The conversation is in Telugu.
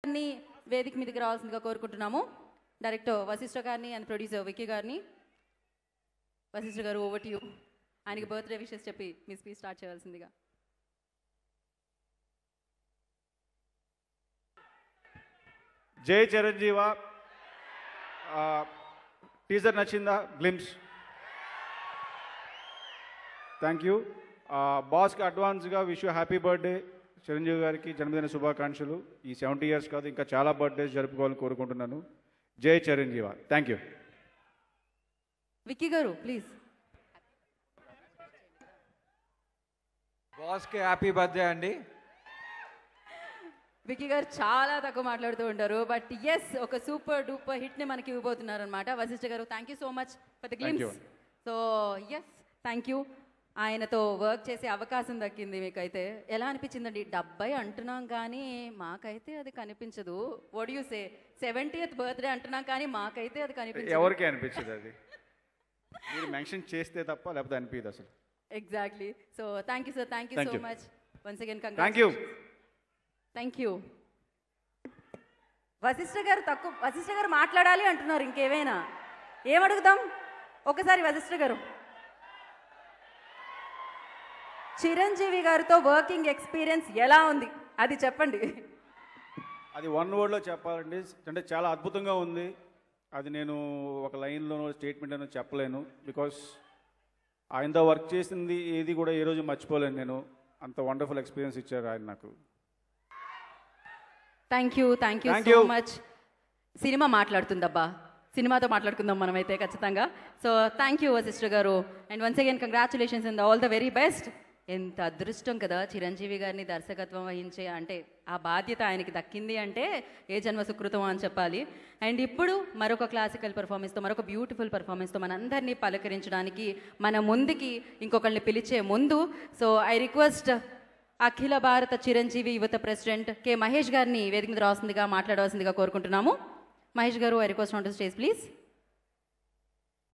గారిని వేదిక మీదకి రావాల్సిందిగా కోరుకుంటున్నాము. డైరెక్టర్ వశిష్ఠ గారిని అండ్ ప్రొడ్యూసర్ విక్కీ గారిని. వశిష్ఠ గారు, ఓవర్ టు యు. ఆయనకి బర్త్డే విషెస్ చెప్పి మీ స్పీచ్ స్టార్ట్ చేయాల్సిందిగా. జై చిరంజీవ. టీజర్ నచ్చిందా? గ్లిమ్స్. Thank you. బాస్కి అడ్వాన్స్గా wish you happy birthday. Chiranjeevi గారికి జన్మదిన శుభాకాంక్షలు. ఈ 70 years కాదు, ఇంకా చాలా బర్త్డేస్ జరుపుకోవాలని కోరుకుంటున్నాను. జై చిరంజీవ. Thank you. విక్కీ గారు ప్లీజ్. బాస్కి హ్యాపీ బర్త్డే అండి. విక్కీ గారు చాలా తక్కువ మాట్లాడుతూ ఉంటారు, బట్ ఎస్ ఒక సూపర్ డూపర్ హిట్ని మనకి ఇవ్వబోతున్నారు అనమాట. వశిష్ఠ గారు, thank you so much for the glimpse. So yes, thank you. ఆయనతో వర్క్ చేసే అవకాశం దక్కింది మీకైతే. ఎలా అనిపించిందండి? 70 అంటున్నాం కానీ మాకైతే అది కనిపించదు. What you say? 70th birthday అంటున్నాం కానీ మాకైతే అది కనిపించదు. ఎవరికి అనిపించదు అది, మీరు మెన్షన్ చేస్తే తప్ప, లేకపోతే అనిపించదు అసలు. Exactly. So thank you sir, thank you so much once again. Thank you. Thank you. Vashishtha గారు మాట్లాడాలి అంటున్నారు. ఇంకేమైనా ఏమడుగుదాం ఒకసారి వశిష్ఠ గారు. చిరంజీవి గారితో వర్కింగ్ ఎక్స్పీరియన్స్ ఎలా ఉంది అది చెప్పండి. అది వన్ వర్డ్లో చెప్పాలండి, అంటే చాలా అద్భుతంగా ఉంది. అది నేను ఒక లైన్లోనో స్టేట్మెంట్లోనో చెప్పలేను. బికాస్ ఆయనతో వర్క్ చేసింది ఏది కూడా ఏ రోజు మర్చిపోలేను నేను. అంత వండర్ఫుల్ ఎక్స్పీరియన్స్ ఇచ్చారు ఆయన నాకు. Thank you so much. Cinema మాట్లాడుతుందబ్బా, సినిమాతో మాట్లాడుకుందాం మనమైతే ఖచ్చితంగా. So thank you Vashishtha garu, and once again congratulations and all the very best. ఎంత అదృష్టం కదా చిరంజీవి గారిని దర్శకత్వం వహించే, అంటే ఆ బాధ్యత ఆయనకి దక్కింది అంటే ఏ జన్మ సుకృతం అని చెప్పాలి. అండ్ ఇప్పుడు మరొక క్లాసికల్ పర్ఫార్మెన్స్తో, మరొక బ్యూటిఫుల్ పర్ఫార్మెన్స్తో మనందరినీ పలకరించడానికి మన ముందుకి ఇంకొకరిని పిలిచే ముందు, సో ఐ రిక్వెస్ట్ అఖిల భారత చిరంజీవి యువత ప్రెసిడెంట్ కె మహేష్ గారిని వేదిక మీద రావాల్సిందిగా, మాట్లాడవలసిందిగా కోరుకుంటున్నాము. మహేష్ గారు, I request on to stage please.